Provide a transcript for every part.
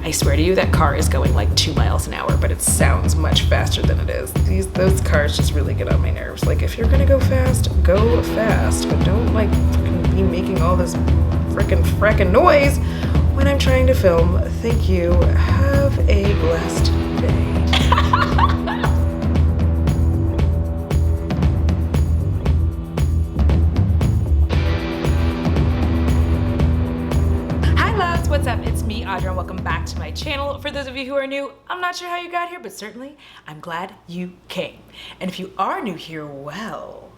I swear to you, that car is going like 2 miles an hour, but it sounds much faster than it is. Those cars just really get on my nerves. Like, if you're gonna go fast, but don't like be making all this frickin' noise when I'm trying to film. Thank you. Have a blessed day. What's up? It's me, Audra, and welcome back to my channel. For those of you who are new, I'm not sure how you got here, but certainly I'm glad you came. And if you are new here, well,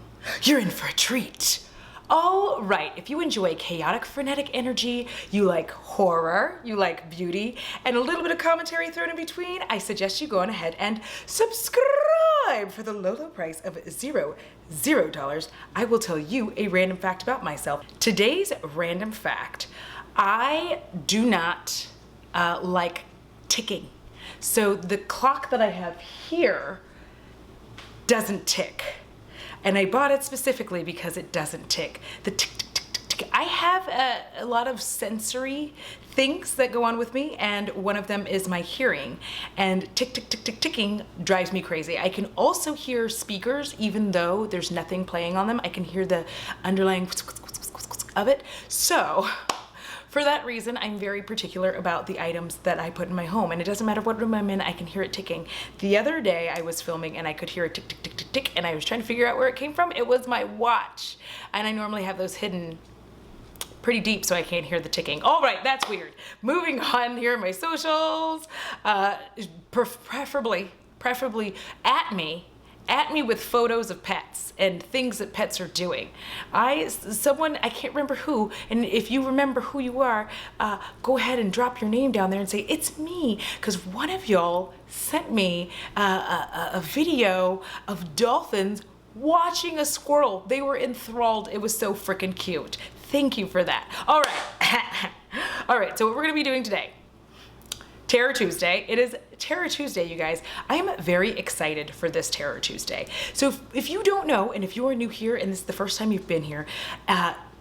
you're in for a treat. All right, if you enjoy chaotic, frenetic energy, you like horror, you like beauty, and a little bit of commentary thrown in between, I suggest you go on ahead and subscribe for the low price of $0. I will tell you a random fact about myself. Today's random fact: I do not like ticking. So the clock that I have here doesn't tick. And I bought it specifically because it doesn't tick. The tick, tick, tick, tick, tick. I have a lot of sensory things that go on with me, and one of them is my hearing. And tick, tick, tick, tick, ticking drives me crazy. I can also hear speakers, even though there's nothing playing on them. I can hear the underlying of it. So, for that reason, I'm very particular about the items that I put in my home, and it doesn't matter what room I'm in, I can hear it ticking. The other day I was filming and I could hear a tick, tick, tick, tick, tick, and I was trying to figure out where it came from. It was my watch, and I normally have those hidden pretty deep so I can't hear the ticking. All right, that's weird. Moving on, here are my socials. Preferably at me with photos of pets and things that pets are doing. I can't remember who, and if you remember who you are, go ahead and drop your name down there and say, it's me, because one of y'all sent me a video of dolphins watching a squirrel. They were enthralled. It was so freaking cute. Thank you for that. All right. All right, so what we're gonna be doing today, Terror Tuesday. It is Terror Tuesday, you guys. I am very excited for this Terror Tuesday. So if you don't know, and if you are new here and this is the first time you've been here,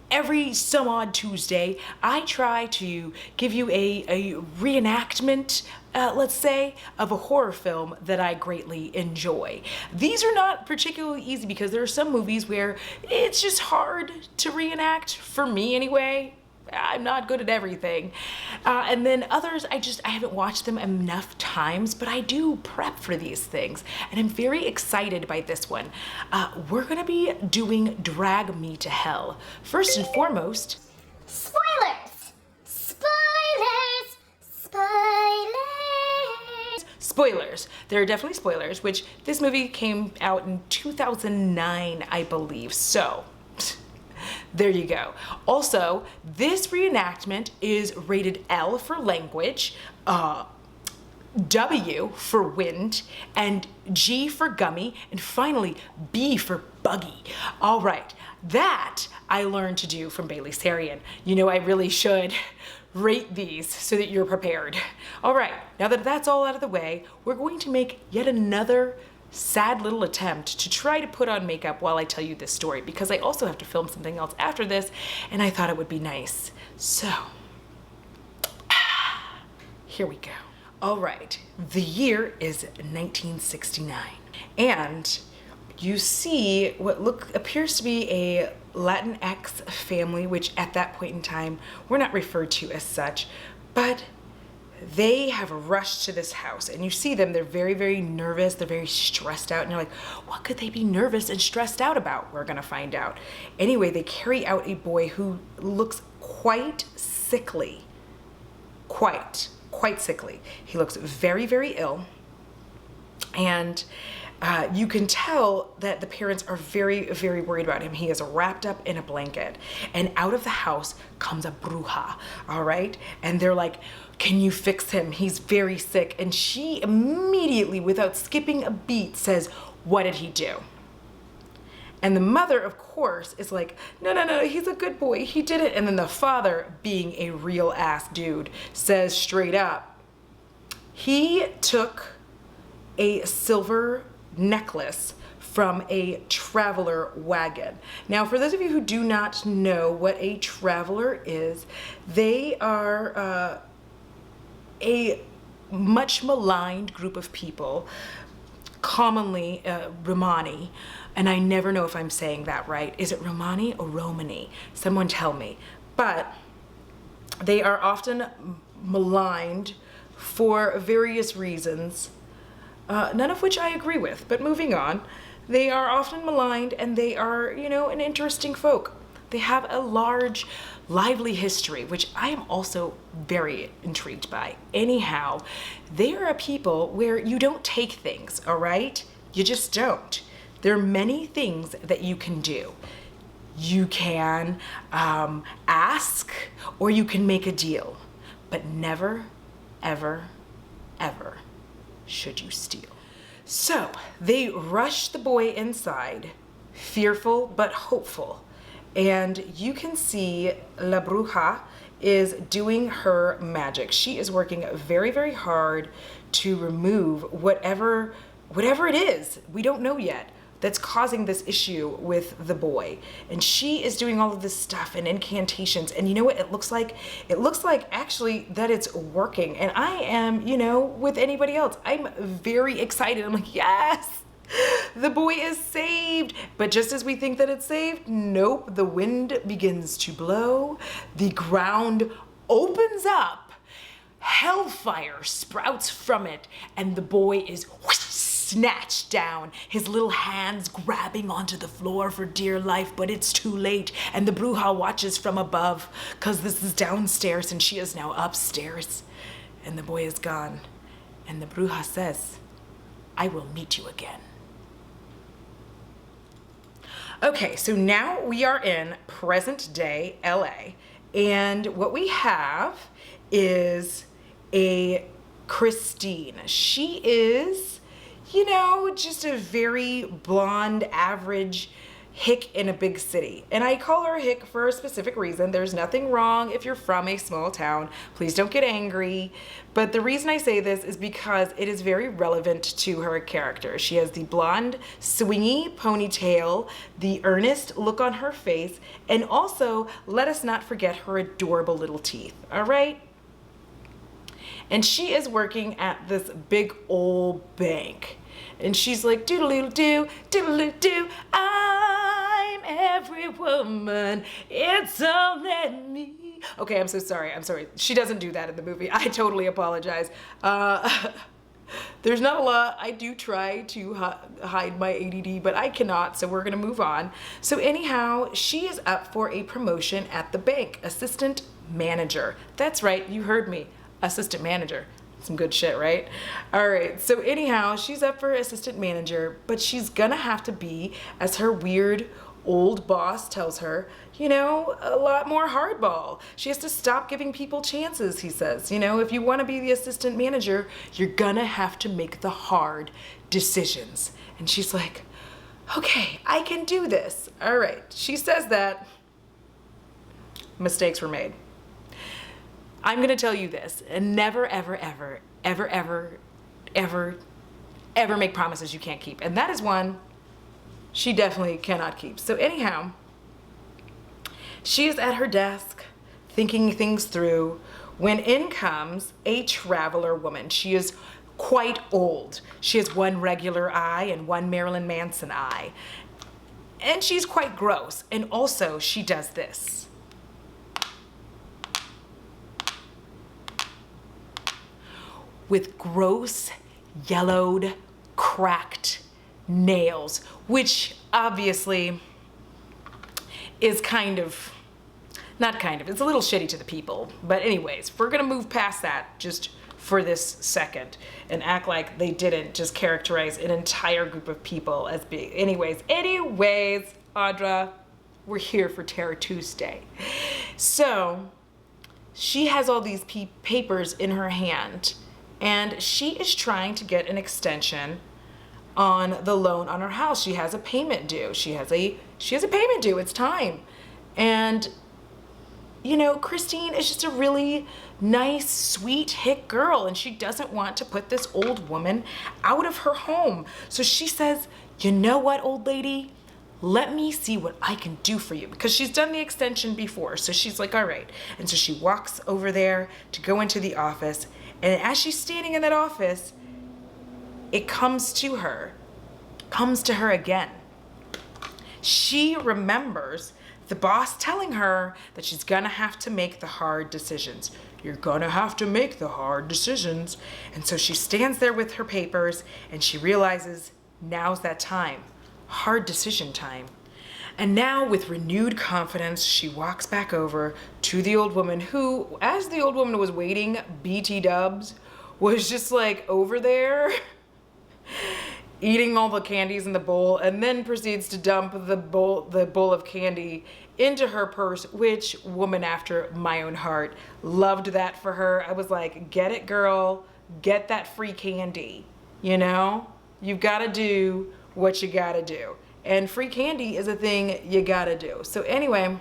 every some odd Tuesday, I try to give you a reenactment, let's say, of a horror film that I greatly enjoy. These are not particularly easy because there are some movies where it's just hard to reenact, for me anyway. I'm not good at everything. And then others, I haven't watched them enough times, but I do prep for these things. And I'm very excited by this one. We're gonna be doing Drag Me to Hell. First and foremost, spoilers! Spoilers! Spoilers! Spoilers. There are definitely spoilers, which this movie came out in 2009, I believe. So, there you go. Also, this reenactment is rated L for language, W for wind, and G for gummy, and finally B for buggy. All right, that I learned to do from Bailey Sarian. You know, I really should rate these so that you're prepared. All right, now that that's all out of the way, we're going to make yet another sad little attempt to try to put on makeup while I tell you this story, because I also have to film something else after this, and I thought it would be nice. So, here we go. All right, the year is 1969, and you see what appears to be a Latinx family, which at that point in time were not referred to as such, but they have rushed to this house, and you see them, they're very, very nervous, they're very stressed out, and you're like, what could they be nervous and stressed out about? We're gonna find out. Anyway, they carry out a boy who looks quite sickly. Quite sickly. He looks very, very ill, and you can tell that the parents are very, very worried about him. He is wrapped up in a blanket, and out of the house comes a bruja, all right? And they're like, can you fix him? He's very sick. And she immediately, without skipping a beat, says, what did he do? And the mother, of course, is like, no, he's a good boy, he did it. And then the father, being a real ass dude, says straight up, he took a silver necklace from a traveler wagon. Now, for those of you who do not know what a traveler is, they are a much maligned group of people, commonly Romani, and I never know if I'm saying that right. Is it Romani or Romani? Someone tell me. But they are often maligned for various reasons, none of which I agree with, but moving on. They are often maligned, and they are, you know, an interesting folk. They have a large, lively history, which I am also very intrigued by. Anyhow, they are a people where you don't take things, all right? You just don't. There are many things that you can do. You can ask, or you can make a deal, but never, ever, ever should you steal. So they rush the boy inside, fearful but hopeful. And you can see La Bruja is doing her magic. She is working very, very hard to remove whatever it is, we don't know yet, that's causing this issue with the boy. And she is doing all of this stuff and incantations. And you know what it looks like? It looks like actually that it's working. And I am, you know, with anybody else, I'm very excited. I'm like, yes, the boy is saved. But just as we think that it's saved, nope, the wind begins to blow. The ground opens up. Hellfire sprouts from it. And the boy is whoosh, snatched down, his little hands grabbing onto the floor for dear life, but it's too late. And the Bruja watches from above, because this is downstairs and she is now upstairs. And the boy is gone. And the Bruja says, I will meet you again. Okay, so now we are in present day LA. And what we have is a Christine. She is, you know, just a very blonde, average hick in a big city. And I call her hick for a specific reason. There's nothing wrong if you're from a small town. Please don't get angry. But the reason I say this is because it is very relevant to her character. She has the blonde, swingy ponytail, the earnest look on her face, and also, let us not forget her adorable little teeth, all right? And she is working at this big old bank. And she's like, doodle-doodle-doo, doodle-doo-doo, I'm every woman, it's only me. Okay, I'm so sorry, I'm sorry. She doesn't do that in the movie. I totally apologize. There's not a lot. I do try to hide my ADD, but I cannot, so we're gonna move on. So anyhow, she is up for a promotion at the bank, assistant manager. That's right, you heard me. Assistant manager. Some good shit, right? All right, so anyhow, she's up for assistant manager, but she's gonna have to be, as her weird old boss tells her, you know, a lot more hardball. She has to stop giving people chances, he says. You know, if you wanna be the assistant manager, you're gonna have to make the hard decisions. And she's like, okay, I can do this. All right, she says that. Mistakes were made. I'm gonna tell you this, and never, ever, ever, ever, ever, ever, ever make promises you can't keep. And that is one she definitely cannot keep. So anyhow, she is at her desk thinking things through when in comes a traveler woman. She is quite old. She has one regular eye and one Marilyn Manson eye. And she's quite gross. And also she does this. With gross, yellowed, cracked nails, which obviously is kind of, not kind of, it's a little shitty to the people. But anyways, we're gonna move past that just for this second and act like they didn't just characterize an entire group of people as being, anyways, Audra, we're here for Terror Tuesday. So she has all these papers in her hand, and she is trying to get an extension on the loan on her house. She has a payment due. She has a payment due. It's time. And you know, Christine is just a really nice, sweet, hick girl, and she doesn't want to put this old woman out of her home. So she says, you know what, old lady? Let me see what I can do for you, because she's done the extension before. So she's like, all right. And so she walks over there to go into the office, And as she's standing in that office, it comes to her again. She remembers the boss telling her that she's gonna have to make the hard decisions. You're gonna have to make the hard decisions. And so she stands there with her papers and she realizes now's that time, hard decision time. And now with renewed confidence, she walks back over to the old woman who, as the old woman was waiting, BT dubs, was just like over there eating all the candies in the bowl, and then proceeds to dump the bowl of candy into her purse, which woman after my own heart. Loved that for her. I was like, get it, girl, get that free candy. You know, you've got to do what you got to do. And free candy is a thing you got to do. So anyway,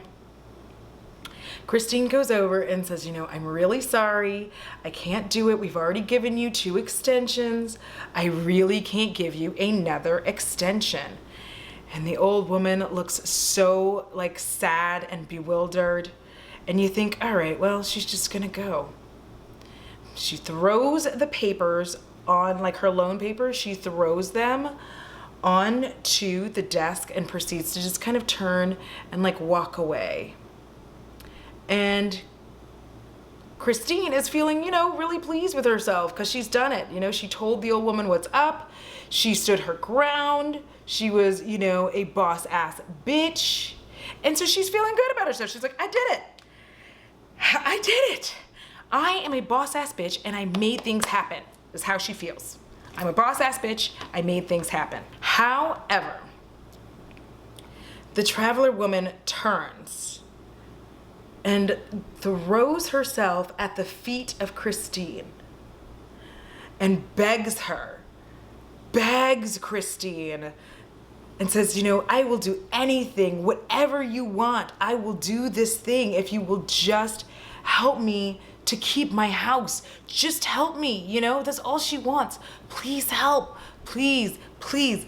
Christine goes over and says, you know, I'm really sorry. I can't do it. We've already given you 2 extensions. I really can't give you another extension. And the old woman looks so like sad and bewildered. And you think, all right, well, she's just gonna go. She throws the papers on, like her loan papers, she throws them onto the desk and proceeds to just kind of turn and like walk away. And Christine is feeling, you know, really pleased with herself because she's done it. You know, she told the old woman what's up. She stood her ground. She was, you know, a boss ass bitch. And so she's feeling good about herself. She's like, I did it. I did it. I am a boss ass bitch and I made things happen, is how she feels. I'm a boss ass bitch. I made things happen. However, the traveler woman turns and throws herself at the feet of Christine and begs Christine and says, you know, I will do anything, whatever you want. I will do this thing if you will just help me to keep my house. Just help me, you know, that's all she wants. Please help, please, please.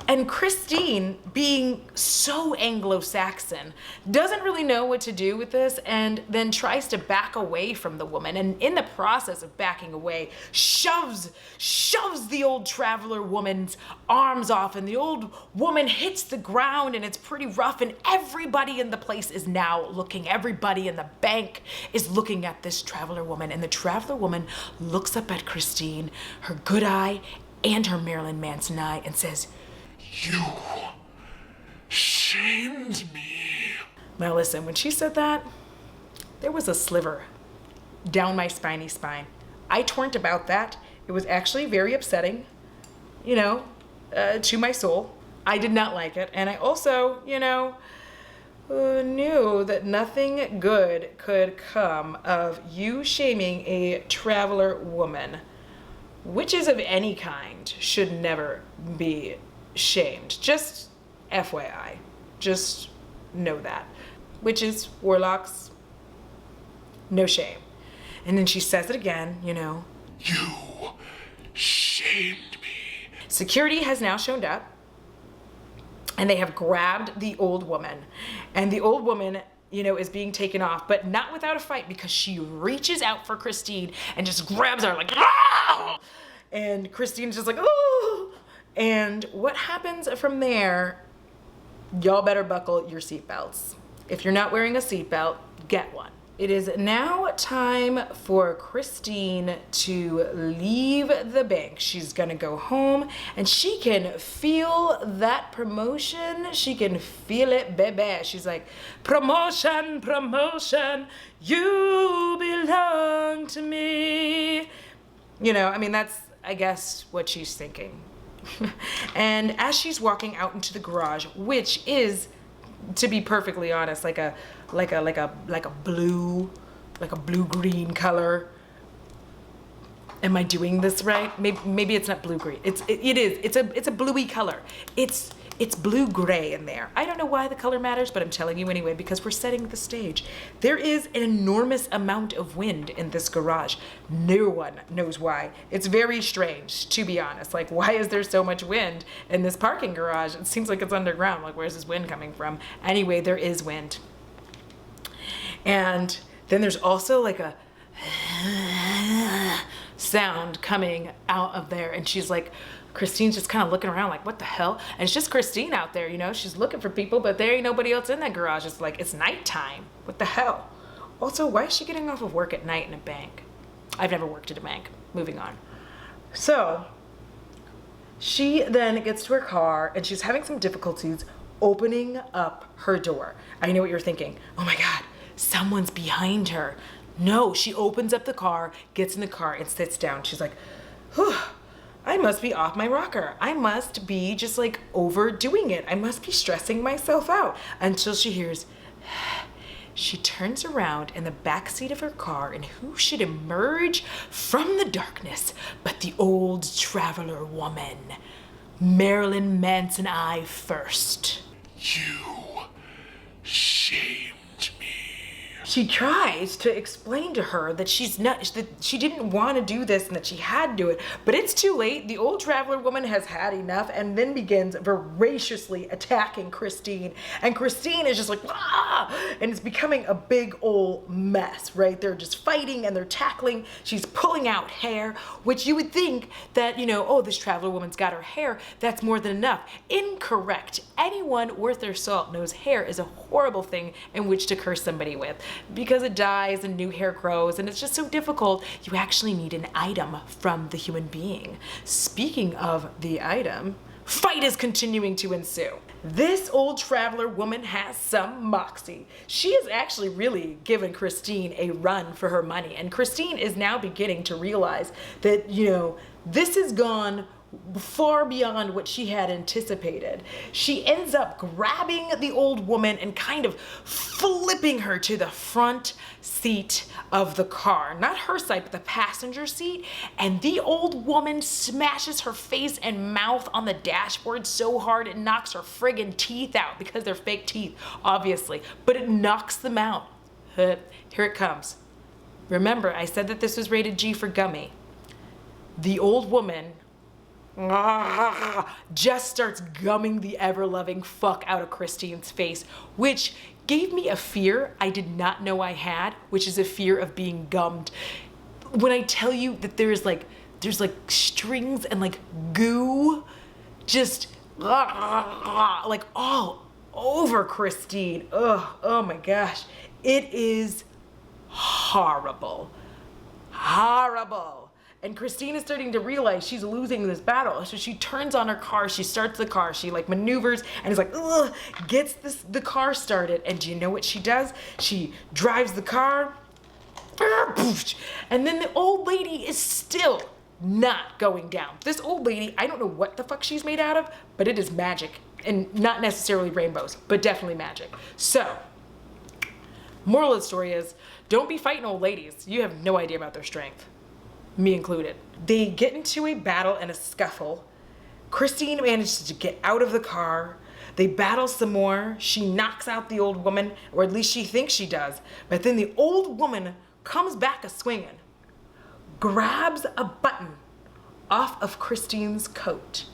And Christine, being so Anglo-Saxon, doesn't really know what to do with this and then tries to back away from the woman. And in the process of backing away, shoves the old traveler woman's arms off, and the old woman hits the ground, and it's pretty rough, and everybody in the place is now looking. Everybody in the bank is looking at this traveler woman, and the traveler woman looks up at Christine, her good eye and her Marilyn Manson eye, and says, "You shamed me." Now listen, when she said that, there was a sliver down my spiny spine. I torrent about that. It was actually very upsetting, you know, to my soul. I did not like it. And I also, you know, knew that nothing good could come of you shaming a traveler woman. Witches of any kind should never be shamed. Just FYI. Just know that. Witches, warlocks, no shame. And then she says it again, you know. You shamed me. Security has now shown up, and they have grabbed the old woman. And the old woman, you know, is being taken off, but not without a fight, because she reaches out for Christine and just grabs her like, ah! And Christine's just like, oh! And what happens from there, y'all better buckle your seatbelts. If you're not wearing a seatbelt, get one. It is now time for Christine to leave the bank. She's gonna go home, and she can feel that promotion. She can feel it, baby. She's like, promotion, promotion, you belong to me. You know, I mean, that's, I guess, what she's thinking. And as she's walking out into the garage, which is, to be perfectly honest, like a blue green color. Am I doing this right? Maybe it's not blue green. It is. It's a bluey color. It's blue gray in there. I don't know why the color matters, but I'm telling you anyway because we're setting the stage. There is an enormous amount of wind in this garage. No one knows why. It's very strange, to be honest. Like, why is there so much wind in this parking garage? It seems like it's underground. Like, where's this wind coming from? Anyway, there is wind. And then there's also like a sound coming out of there. And she's like, Christine's just kind of looking around like, what the hell? And it's just Christine out there, you know, she's looking for people, but there ain't nobody else in that garage. It's like, it's nighttime. What the hell? Also, why is she getting off of work at night in a bank? I've never worked at a bank. Moving on. So she then gets to her car and she's having some difficulties opening up her door. I know what you're thinking. Oh my God, someone's behind her. No, she opens up the car, gets in the car and sits down. She's like, whew, I must be off my rocker. I must be just like overdoing it. I must be stressing myself out, until she hears, she turns around in the backseat of her car, and who should emerge from the darkness but the old traveler woman, Marilyn Manson I first. You shamed me. She tries to explain to her that that she didn't want to do this and that she had to do it, but it's too late. The old traveler woman has had enough and then begins voraciously attacking Christine. And Christine is just like, ah! And it's becoming a big old mess, right? They're just fighting and they're tackling. She's pulling out hair, which you would think that, you know, oh, this traveler woman's got her hair. That's more than enough. Incorrect. Anyone worth their salt knows hair is a horrible thing in which to curse somebody with, because it dies and new hair grows and it's just so difficult. You actually need an item from the human being. Speaking of the item, fight is continuing to ensue. This old traveler woman has some moxie. She is actually really giving Christine a run for her money, and Christine is now beginning to realize that, you know, this has gone far beyond what she had anticipated. She ends up grabbing the old woman and kind of flipping her to the front seat of the car. Not her side, but the passenger seat. And the old woman smashes her face and mouth on the dashboard so hard it knocks her friggin' teeth out, because they're fake teeth, obviously. But it knocks them out. Here it comes. Remember, I said that this was rated G for gummy. The old woman just starts gumming the ever-loving fuck out of Christine's face, which gave me a fear I did not know I had, which is a fear of being gummed. When I tell you that there's like strings and like goo just like all over Christine. Oh my gosh. It is horrible. Horrible. And Christine is starting to realize she's losing this battle. So she turns on her car, she starts the car, she like maneuvers and is like, ugh, gets the car started. And do you know what she does? She drives the car, and then the old lady is still not going down. This old lady, I don't know what the fuck she's made out of, but it is magic. And not necessarily rainbows, but definitely magic. So, moral of the story is, don't be fighting old ladies. You have no idea about their strength. Me included. They get into a battle and a scuffle. Christine manages to get out of the car. They battle some more. She knocks out the old woman, or at least she thinks she does. But then the old woman comes back a-swinging, grabs a button off of Christine's coat,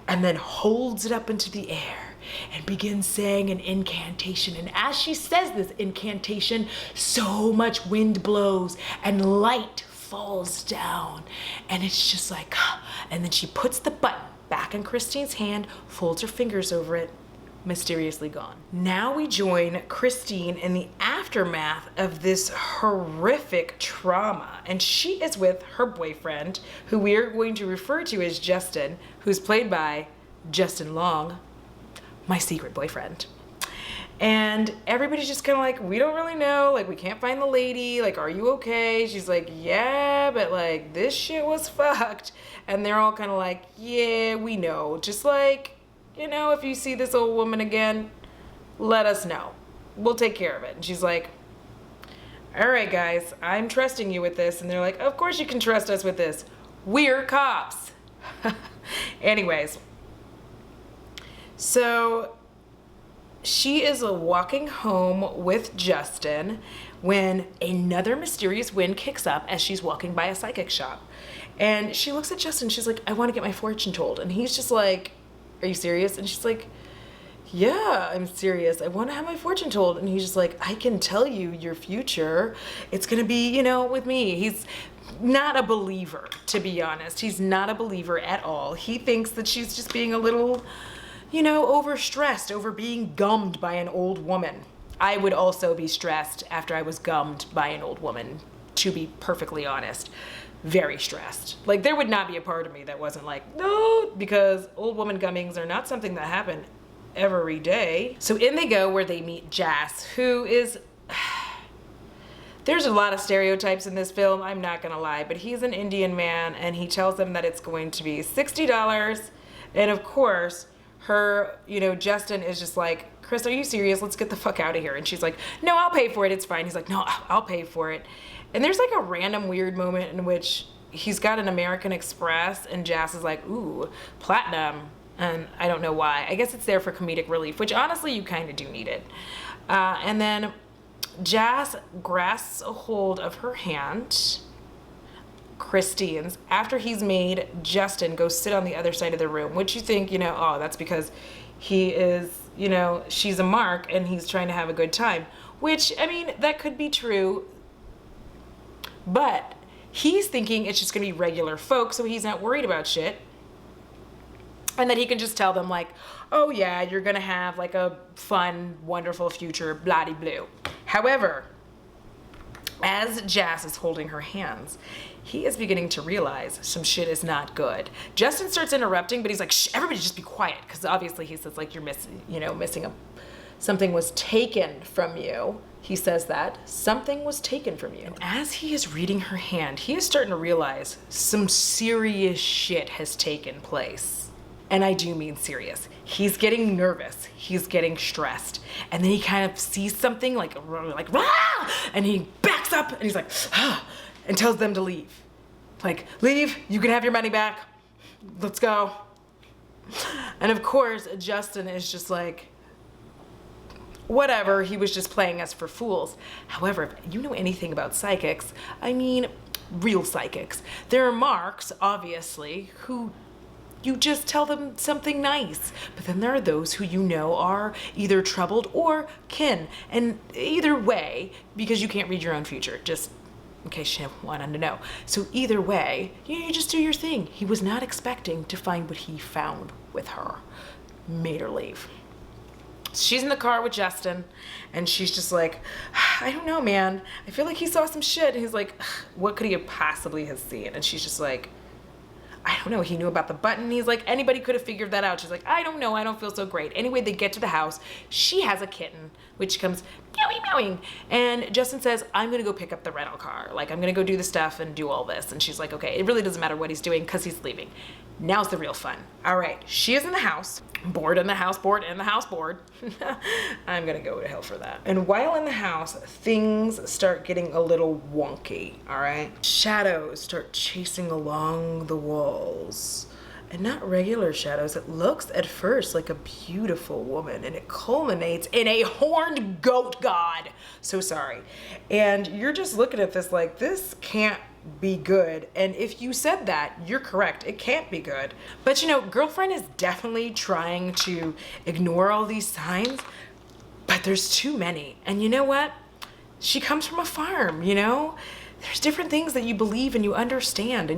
and then holds it up into the air and begins saying an incantation. And as she says this incantation, so much wind blows and light falls down, and it's just like, and then she puts the button back in Christine's hand, folds her fingers over it, mysteriously gone. Now we join Christine in the aftermath of this horrific trauma, and she is with her boyfriend, who we are going to refer to as Justin, who's played by Justin Long, my secret boyfriend. And everybody's just kind of like, we don't really know, like, we can't find the lady, like, are you okay? She's like, yeah, but like, this shit was fucked. And they're all kind of like, yeah, we know. Just like, you know, if you see this old woman again, let us know. We'll take care of it. And she's like, all right, guys, I'm trusting you with this. And they're like, of course you can trust us with this. We're cops. Anyways, so she is walking home with Justin when another mysterious wind kicks up as she's walking by a psychic shop. And she looks at Justin, she's like, I want to get my fortune told. And he's just like, are you serious? And she's like, yeah, I'm serious. I want to have my fortune told. And he's just like, I can tell you your future. It's going to be, you know, with me. He's not a believer, to be honest. He's not a believer at all. He thinks that she's just being a little, overstressed over being gummed by an old woman. I would also be stressed after I was gummed by an old woman, to be perfectly honest. Very stressed. Like, there would not be a part of me that wasn't like, no, because old woman gummings are not something that happen every day. So in they go, where they meet Jas, who is... There's a lot of stereotypes in this film, I'm not gonna lie, but he's an Indian man and he tells them that it's going to be $60. And of course, her, Justin is just like, Chris, are you serious? Let's get the fuck out of here. And she's like, no, I'll pay for it. It's fine. He's like, no, I'll pay for it. And there's like a random weird moment in which he's got an American Express and Jas is like, ooh, platinum. And I don't know why. I guess it's there for comedic relief, which honestly, you kind of do need it. And then Jas grasps a hold of her hand, Christine's, after he's made Justin go sit on the other side of the room, which you think, oh, that's because he is, she's a mark and he's trying to have a good time, which, I mean, that could be true, but he's thinking it's just gonna be regular folk, so he's not worried about shit. And then he can just tell them like, oh yeah, you're gonna have like a fun, wonderful future, blah-de-blue. However, as Jas is holding her hands, he is beginning to realize some shit is not good. Justin starts interrupting, but he's like, shh, everybody just be quiet. Because obviously he says like, you're missing, something was taken from you. He says that something was taken from you. And as he is reading her hand, he is starting to realize some serious shit has taken place. And I do mean serious. He's getting nervous. He's getting stressed. And then he kind of sees something like Rah! And he backs up and he's like, ah, and tells them to leave. Like, leave, you can have your money back. Let's go. And of course, Justin is just like, whatever, he was just playing us for fools. However, if you know anything about psychics, I mean, real psychics, there are marks, obviously, who you just tell them something nice. But then there are those who are either troubled or kin. And either way, because you can't read your own future, just in case you wanted to know. So either way, you just do your thing. He was not expecting to find what he found with her. Made her leave. She's in the car with Justin, and she's just like, I don't know, man. I feel like he saw some shit. And he's like, what could he have possibly have seen? And she's just like, I don't know, he knew about the button. He's like, anybody could have figured that out. She's like, I don't know, I don't feel so great. Anyway, they get to the house. She has a kitten, which comes meowing, meowing. And Justin says, I'm gonna go pick up the rental car. Like, I'm gonna go do the stuff and do all this. And she's like, okay, it really doesn't matter what he's doing because he's leaving. Now's the real fun. All right, she is in the house, bored in the house, bored in the house, bored. I'm gonna go to hell for that. And while in the house, things start getting a little wonky, all right? Shadows start chasing along the walls. And not regular shadows. It looks at first like a beautiful woman, and it culminates in a horned goat god. So sorry. And you're just looking at this like, this can't be good. And if you said that, you're correct. It can't be good. But girlfriend is definitely trying to ignore all these signs, but there's too many. And you know what? She comes from a farm, There's different things that you believe and you understand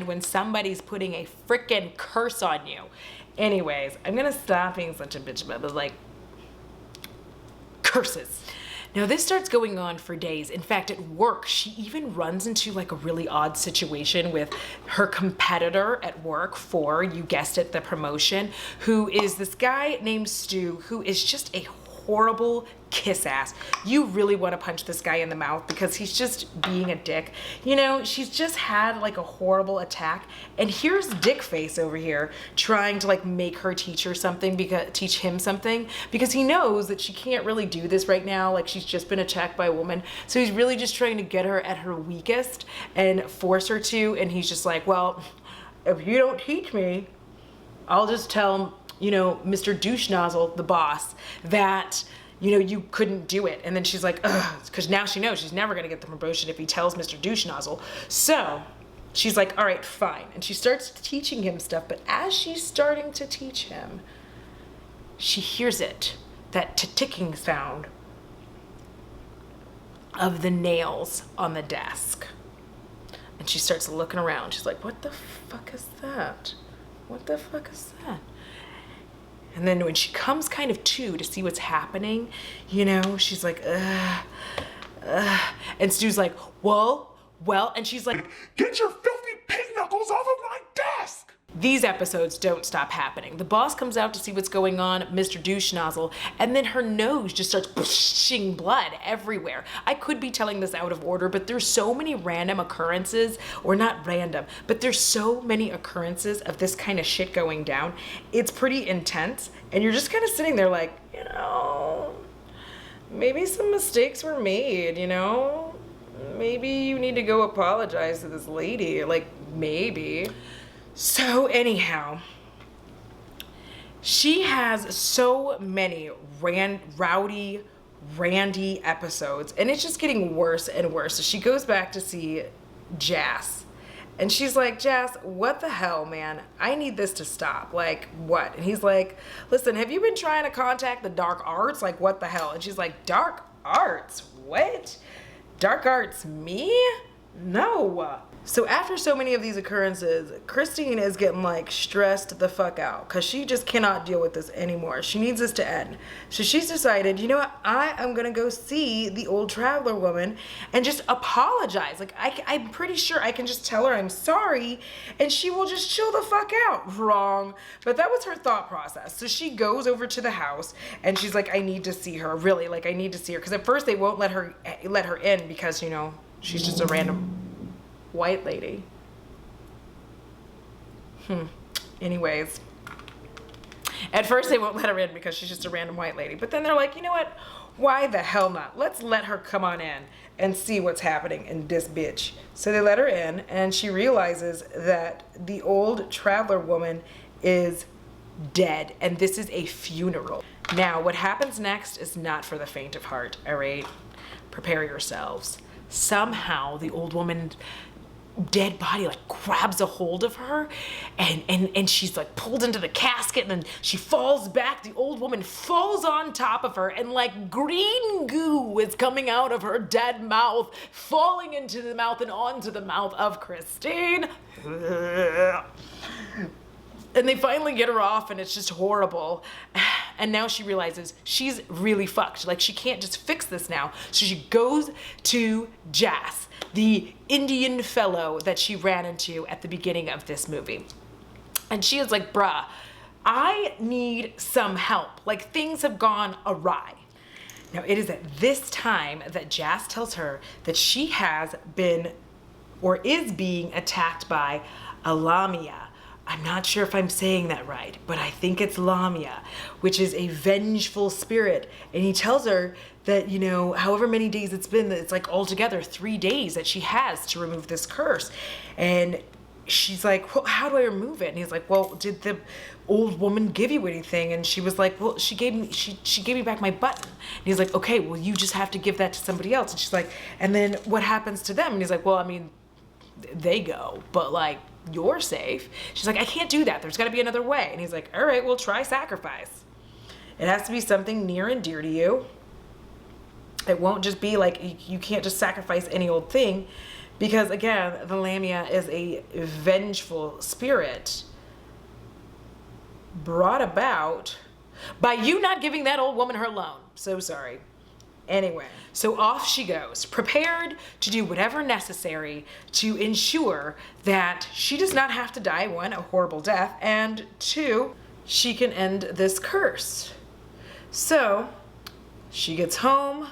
when somebody's putting a frickin' curse on you. Anyways, I'm gonna stop being such a bitch about like curses. Now this starts going on for days. In fact, at work, she even runs into like a really odd situation with her competitor at work for, you guessed it, the promotion, who is this guy named Stu, who is just a horrible kiss ass. You really want to punch this guy in the mouth because he's just being a dick. She's just had like a horrible attack, and here's Dick Face over here trying to like make her teach him something because he knows that she can't really do this right now. Like, she's just been attacked by a woman, so he's really just trying to get her at her weakest and force her to. And he's just like, well, if you don't teach me, I'll just tell Mr. Douche Nozzle, the boss, that you couldn't do it. And then she's like, ugh, because now she knows she's never gonna get the promotion if he tells Mr. Douche Nozzle. So she's like, all right, fine. And she starts teaching him stuff, but as she's starting to teach him, she hears that ticking sound of the nails on the desk. And she starts looking around. She's like, what the fuck is that? What the fuck is that? And then when she comes kind of to see what's happening, you know, she's like, and Stu's like, well, and she's like, Get your filthy pig knuckles off of my desk! these episodes don't stop happening. The boss comes out to see what's going on, Mr. Douche Nozzle, and then her nose just starts pushing blood everywhere. I could be telling this out of order, but there's so many random occurrences, or not random, but there's so many occurrences of this kind of shit going down. It's pretty intense, and you're just kind of sitting there like, you know, maybe some mistakes were made, you know? Maybe you need to go apologize to this lady, like, maybe. So anyhow, she has so many randy episodes, and it's just getting worse and worse. So she goes back to see Jas, and she's like, Jas, what the hell, man? I need this to stop. Like, what? And he's like, listen, have you been trying to contact the dark arts? Like, what the hell? And she's like, dark arts? What? Dark arts? Me? No. So after so many of these occurrences, Christine is getting like stressed the fuck out because she just cannot deal with this anymore. She needs this to end. So she's decided, you know what? I am going to go see the old traveler woman and just apologize. Like, I'm pretty sure I can just tell her I'm sorry and she will just chill the fuck out. Wrong. But that was her thought process. So she goes over to the house and she's like, I need to see her. Really, like, I need to see her. Because at first they won't let her in because, you know, she's just a random white lady. Anyways, at first they won't let her in because she's just a random white lady, but then they're like, you know what, why the hell not? Let's let her come on in and see what's happening in this bitch. So they let her in and she realizes that the old traveler woman is dead and this is a funeral. Now what happens next is not for the faint of heart. All right, prepare yourselves. Somehow the old woman dead body like grabs a hold of her and she's like pulled into the casket and then she falls back. The old woman falls on top of her and like green goo is coming out of her dead mouth, falling into the mouth and onto the mouth of Christine. And they finally get her off and it's just horrible. And now she realizes she's really fucked. Like, she can't just fix this now. So she goes to Jas, the Indian fellow that she ran into at the beginning of this movie. And she is like, bruh, I need some help. Like, things have gone awry. Now, it is at this time that Jas tells her that she has been or is being attacked by a Lamia. I'm not sure if I'm saying that right, but I think it's Lamia, which is a vengeful spirit. And he tells her that, you know, however many days it's been, that it's like altogether 3 days that she has to remove this curse. And she's like, well, how do I remove it? And he's like, well, did the old woman give you anything? And she was like, well, she gave me back my button. And he's like, okay, well, you just have to give that to somebody else. And she's like, and then what happens to them? And he's like, well, I mean, they go, but like, you're safe. She's like, I can't do that. There's got to be another way. And he's like, all right, well, try sacrifice. It has to be something near and dear to you. It won't just be like, you can't just sacrifice any old thing, because again, the Lamia is a vengeful spirit brought about by you not giving that old woman her loan. So sorry. Anyway, so off she goes, prepared to do whatever necessary to ensure that she does not have to die, one, a horrible death, and two, she can end this curse. So she gets home.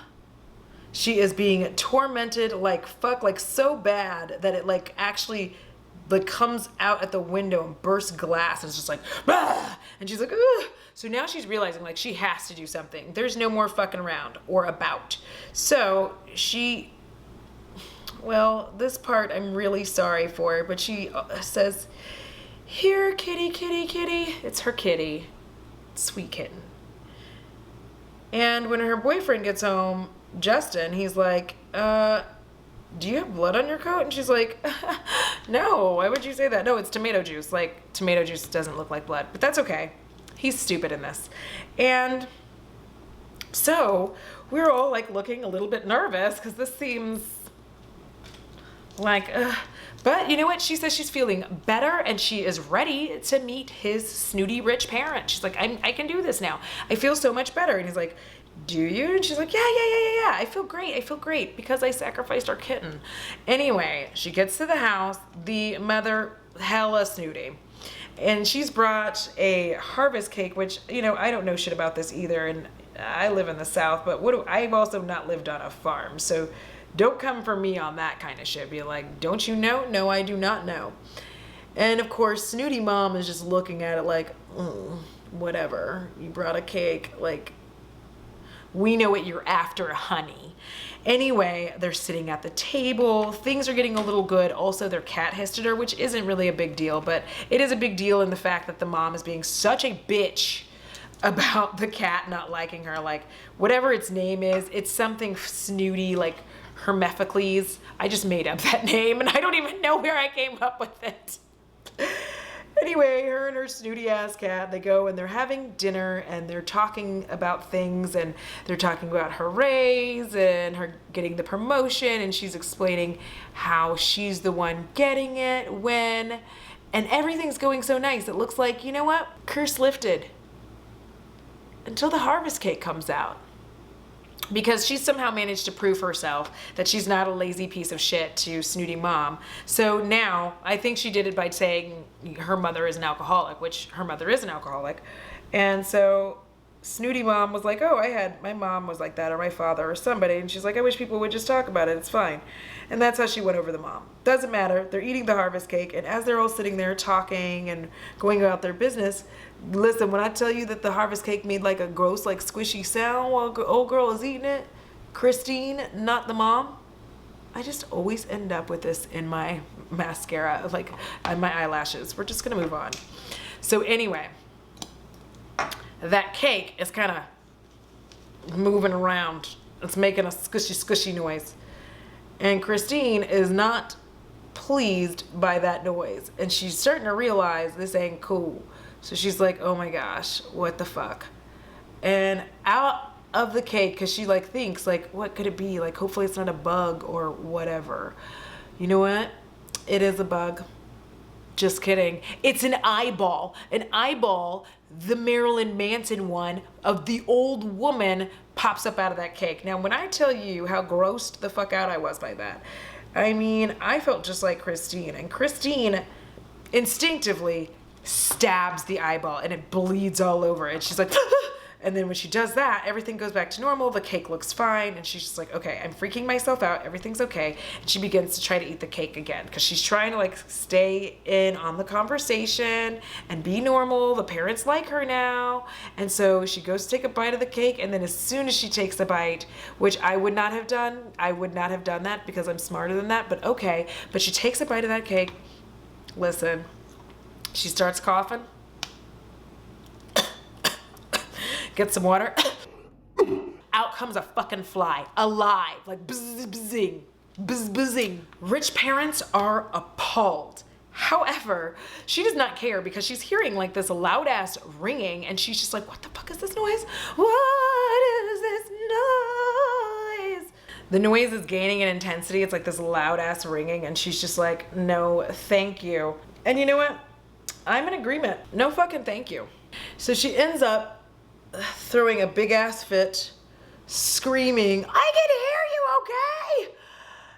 She is being tormented like fuck, like so bad that it like actually like comes out at the window and bursts glass and it's just like, bah! And she's like, ugh. So now she's realizing like she has to do something. There's no more fucking around or about. So she, well, this part I'm really sorry for, but she says, here, kitty, kitty, kitty. It's her kitty, sweet kitten. And when her boyfriend gets home, Justin, he's like, do you have blood on your coat? And she's like, no, why would you say that? No, it's tomato juice. Like, tomato juice doesn't look like blood, but that's okay. He's stupid in this. And so we're all like looking a little bit nervous because this seems like, But you know what? She says she's feeling better and she is ready to meet his snooty rich parent. She's like, I can do this now. I feel so much better. And he's like, do you? And she's like, yeah. I feel great because I sacrificed our kitten. Anyway, she gets to the house. The mother, hella snooty. And she's brought a harvest cake, which, you know, I don't know shit about this either. And I live in the South, but I've also not lived on a farm. So don't come for me on that kind of shit. Be like, don't you know? No, I do not know. And of course, snooty mom is just looking at it like, whatever. You brought a cake. Like, we know what you're after, honey. Anyway, they're sitting at the table. Things are getting a little good. Also, their cat hissed at her, which isn't really a big deal, but it is a big deal in the fact that the mom is being such a bitch about the cat not liking her. Like, whatever its name is, it's something snooty, like Hermephocles. I just made up that name, and I don't even know where I came up with it. Anyway, her and her snooty ass cat, they go and they're having dinner and they're talking about things, and they're talking about her raise and her getting the promotion, and she's explaining how she's the one getting it when, and everything's going so nice. It looks like, you know what? Curse lifted until the harvest cake comes out. Because she somehow managed to prove herself that she's not a lazy piece of shit to snooty mom. So now, I think she did it by saying her mother is an alcoholic, which her mother is an alcoholic. And so snooty mom was like, oh, my mom was like that, or my father, or somebody. And she's like, I wish people would just talk about it. It's fine. And that's how she went over the mom. Doesn't matter. They're eating the harvest cake. And as they're all sitting there talking and going about their business, listen, when I tell you that the harvest cake made like a gross, like squishy sound while old girl is eating it, Christine, not the mom, I just always end up with this in my mascara, like on my eyelashes. We're just gonna move on. So anyway, that cake is kind of moving around. It's making a squishy noise. And Christine is not pleased by that noise. And she's starting to realize this ain't cool. So she's like, oh my gosh, what the fuck? And out of the cake, because she like thinks like, what could it be? Like, hopefully it's not a bug or whatever. You know what? It is a bug. Just kidding. It's an eyeball. An eyeball, the Marilyn Manson one of the old woman, pops up out of that cake. Now, when I tell you how grossed the fuck out I was by that, I mean, I felt just like Christine. And Christine instinctively stabs the eyeball and it bleeds all over. And she's like, and then when she does that, everything goes back to normal. The cake looks fine. And she's just like, okay, I'm freaking myself out. Everything's okay. And she begins to try to eat the cake again because she's trying to like stay in on the conversation and be normal. The parents like her now. And so she goes to take a bite of the cake. And then as soon as she takes a bite, which I would not have done that because I'm smarter than that, but okay. But she takes a bite of that cake. Listen, she starts coughing. Get some water. Out comes a fucking fly, alive, like bzzing, bzzing. Rich parents are appalled. However, she does not care because she's hearing like this loud ass ringing and she's just like, what the fuck is this noise? What is this noise? The noise is gaining in intensity. It's like this loud ass ringing and she's just like, no, thank you. And you know what? I'm in agreement. No fucking thank you. So she ends up throwing a big ass fit, screaming, I can hear you, okay?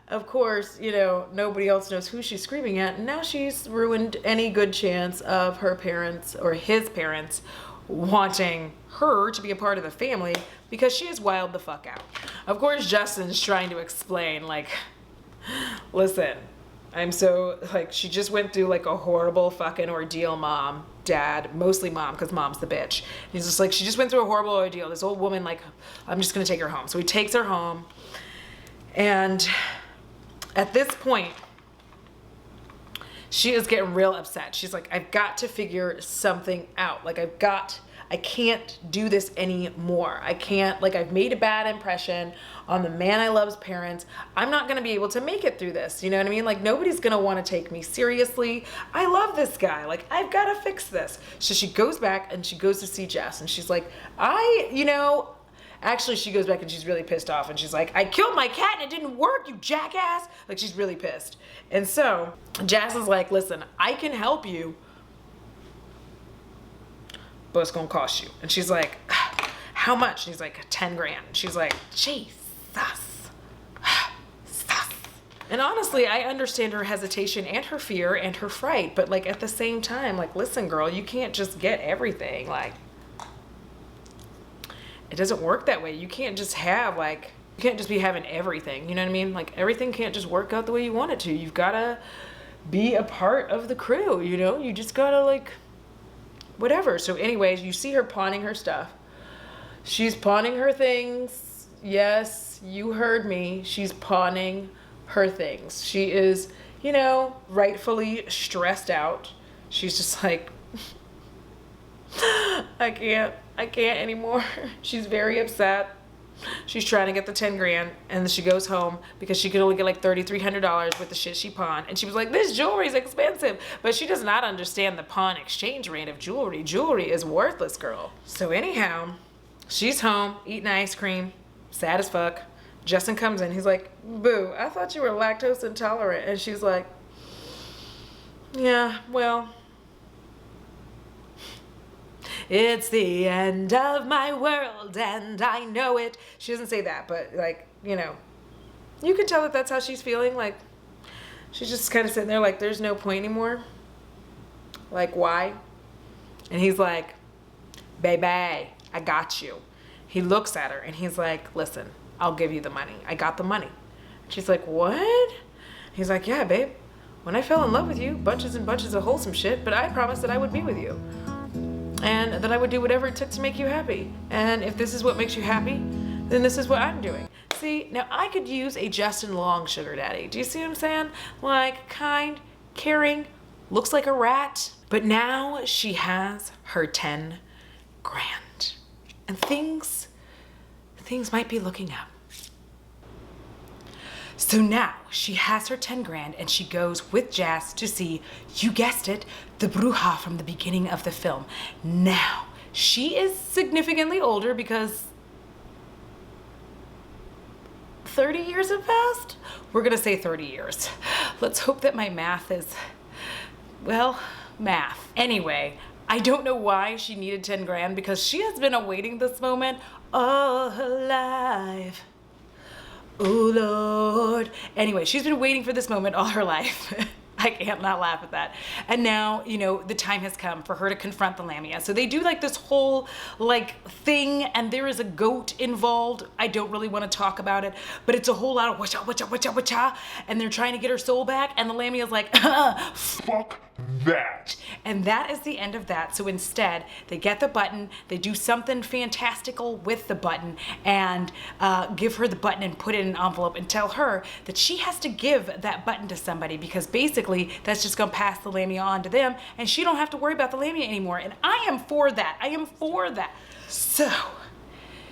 Of course, you know, nobody else knows who she's screaming at. And now she's ruined any good chance of her parents or his parents wanting her to be a part of the family because she is wild the fuck out. Of course, Justin's trying to explain, like, listen, I'm so, like, she just went through like a horrible fucking ordeal, mom, dad, mostly mom, because mom's the bitch. And he's just like, she just went through a horrible ordeal. This old woman, like, I'm just gonna take her home. So he takes her home. And at this point, she is getting real upset. She's like, I've got to figure something out. Like, I can't do this anymore. I can't, like, I've made a bad impression on the man I love's parents. I'm not gonna be able to make it through this. You know what I mean? Like, nobody's gonna wanna take me seriously. I love this guy. Like, I've gotta fix this. So she goes back and she goes to see Jess and she's like, Actually, she goes back and she's really pissed off and she's like, I killed my cat and it didn't work, you jackass. Like, she's really pissed. And so Jazz is like, listen, I can help you, but it's gonna cost you. And she's like, how much? And he's like, 10 grand. And she's like, Jesus. And honestly, I understand her hesitation and her fear and her fright, but like at the same time, like, listen, girl, you can't just get everything. Like, it doesn't work that way. You can't just have like, you can't just be having everything. You know what I mean? Like, everything can't just work out the way you want it to. You've gotta be a part of the crew, you know? You just gotta like, whatever. So anyways, you see her pawning her stuff. She's pawning her things. Yes, you heard me. She's pawning her things. She is, you know, rightfully stressed out. She's just like, I can't anymore. She's very upset. She's trying to get the 10 grand and then she goes home because she could only get like $3,300 with the shit she pawned. And she was like, this jewelry is expensive. But she does not understand the pawn exchange rate of jewelry. Jewelry is worthless, girl. So anyhow, she's home eating ice cream, sad as fuck. Justin comes in, he's like, boo, I thought you were lactose intolerant. And she's like, yeah, well, it's the end of my world and I know it. She doesn't say that, but like, you know, you can tell that that's how she's feeling. Like, she's just kind of sitting there like, there's no point anymore. Like, why? And he's like, baby, I got you. He looks at her and he's like, listen, I'll give you the money. I got the money. She's like, what? He's like, yeah, babe. When I fell in love with you, bunches and bunches of wholesome shit, but I promised that I would be with you. And that I would do whatever it took to make you happy. And if this is what makes you happy, then this is what I'm doing. See, now I could use a Justin Long sugar daddy. Do you see what I'm saying? Like, kind, caring, looks like a rat. But now she has her 10 grand. And things might be looking up. So now she has her 10 grand and she goes with Jazz to see, you guessed it, the bruja from the beginning of the film. Now, she is significantly older because 30 years have passed? We're gonna say 30 years. Let's hope that my math is, well, math. Anyway, I don't know why she needed 10 grand because she has been awaiting this moment all her life. Oh Lord. Anyway, she's been waiting for this moment all her life. I can't not laugh at that. And now, you know, the time has come for her to confront the Lamia. So they do like this whole like thing and there is a goat involved. I don't really want to talk about it, but it's a whole lot of wacha, wacha, wacha, wacha. And they're trying to get her soul back and the Lamia's like, Fuck that. And that is the end of that. So instead, they get the button, they do something fantastical with the button and give her the button and put it in an envelope and tell her that she has to give that button to somebody because basically that's just gonna pass the Lamia on to them and she don't have to worry about the Lamia anymore. And I am for that. I am for that. So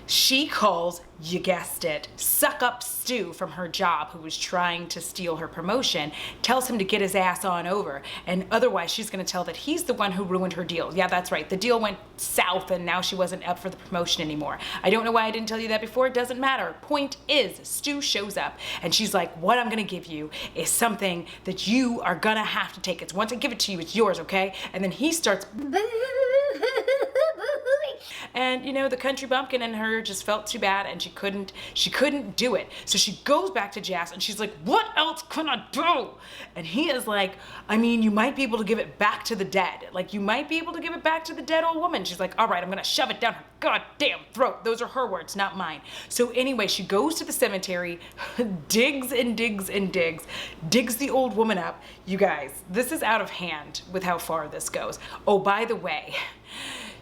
she calls, you guessed it, Suck Up Stu from her job who was trying to steal her promotion, tells him to get his ass on over, and otherwise she's gonna tell that he's the one who ruined her deal. Yeah, that's right, the deal went south and now she wasn't up for the promotion anymore. I don't know why I didn't tell you that before, it doesn't matter. Point is, Stu shows up and she's like, what I'm gonna give you is something that you are gonna have to take. It's once I give it to you, it's yours, okay? And then he starts and you know, the country bumpkin in her just felt too bad and she couldn't do it. So she goes back to Jazz and she's like, what else can I do? And he is like, I mean, you might be able to give it back to the dead. Like, you might be able to give it back to the dead old woman. She's like, all right, I'm gonna shove it down her goddamn throat. Those are her words, not mine. So anyway, she goes to the cemetery, digs and digs and digs the old woman up. You guys, this is out of hand with how far this goes. Oh, by the way,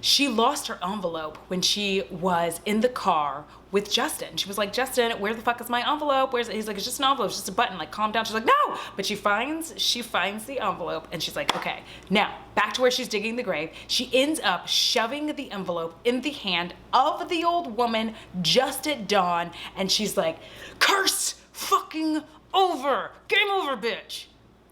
she lost her envelope when she was in the car with Justin. She was like, Justin, where the fuck is my envelope? Where's it? He's like, it's just an envelope, it's just a button, like calm down. She's like, no! But she finds the envelope and she's like, okay. Now, back to where she's digging the grave. She ends up shoving the envelope in the hand of the old woman just at dawn. And she's like, curse fucking over. Game over, bitch.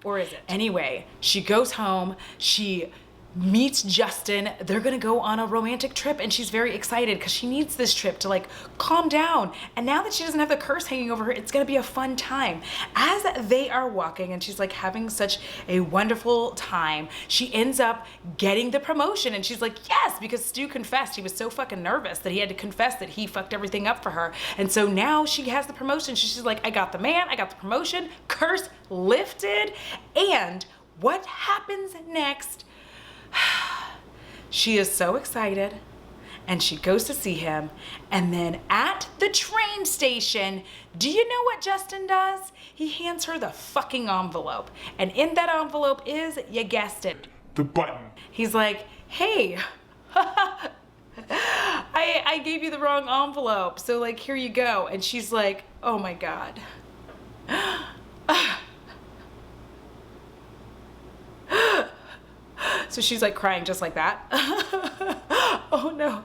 Or is it? Anyway, she goes home, she meets Justin. They're gonna go on a romantic trip, and she's very excited because she needs this trip to like calm down. And now that she doesn't have the curse hanging over her, it's gonna be a fun time. As they are walking and she's like having such a wonderful time, she ends up getting the promotion, and she's like, yes, because Stu confessed. He was so fucking nervous that he had to confess that he fucked everything up for her. And so now she has the promotion. She's like, I got the man, I got the promotion, curse lifted. And what happens next? She is so excited, and she goes to see him, and then at the train station, do you know what Justin does? He hands her the fucking envelope, and in that envelope is, you guessed it, The button. he's like, hey, I gave you the wrong envelope, so like, here you go. And she's like, oh my God. So she's like crying just like that. Oh no.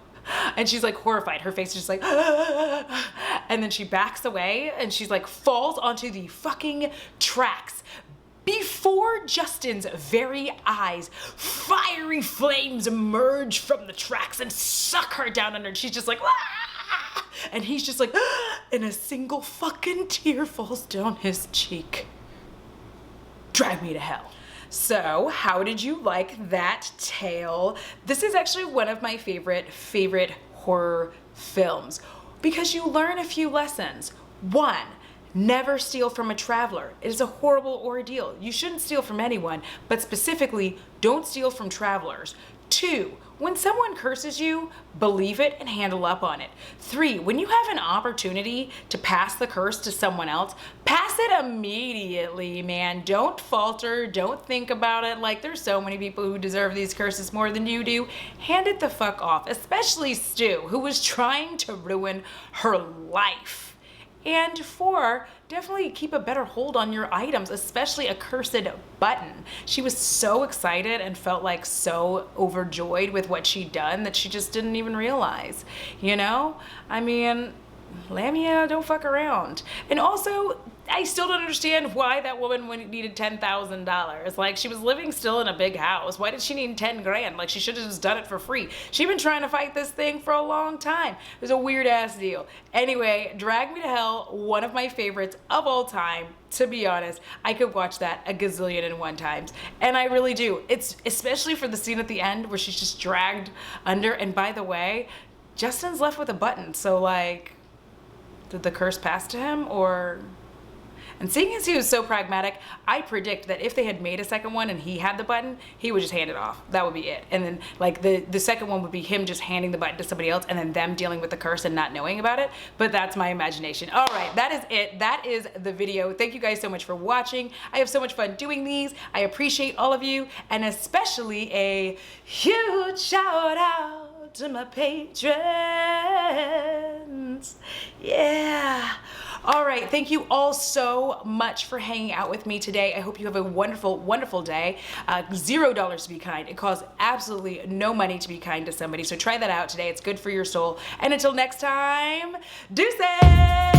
And she's like horrified. Her face is just like, and then she backs away and she's like falls onto the fucking tracks. Before Justin's very eyes, fiery flames emerge from the tracks and suck her down under. And she's just like, ah! And he's just like, ah! And a single fucking tear falls down his cheek. Drag me to hell. So, how did you like that tale? This is actually one of my favorite horror films because you learn a few lessons. One, never steal from a traveler. It is a horrible ordeal. You shouldn't steal from anyone, but specifically, don't steal from travelers. 2, when someone curses you, believe it and handle up on it. 3, when you have an opportunity to pass the curse to someone else, pass it immediately, man. Don't falter, don't think about it like there's so many people who deserve these curses more than you do. Hand it the fuck off, especially Stu, who was trying to ruin her life. And 4, definitely keep a better hold on your items, especially a cursed button. She was so excited and felt like so overjoyed with what she'd done that she just didn't even realize, you know? I mean, Lamia, don't fuck around. And also, I still don't understand why that woman needed $10,000. Like, she was living still in a big house. Why did she need 10 grand? Like, she should have just done it for free. She'd been trying to fight this thing for a long time. It was a weird ass deal. Anyway, Drag Me to Hell, one of my favorites of all time. To be honest, I could watch that a gazillion and one times. And I really do. It's especially for the scene at the end where she's just dragged under. And by the way, Justin's left with a button. So like, did the curse pass to him or... And seeing as he was so pragmatic, I predict that if they had made a second one and he had the button, he would just hand it off. That would be it. And then like the second one would be him just handing the button to somebody else and then them dealing with the curse and not knowing about it. But that's my imagination. All right, that is it. That is the video. Thank you guys so much for watching. I have so much fun doing these. I appreciate all of you, and especially a huge shout out to my patrons. Yeah. All right, thank you all so much for hanging out with me today. I hope you have a wonderful, wonderful day. $0 to be kind. It costs absolutely no money to be kind to somebody, so try that out today. It's good for your soul. And until next time, deuces!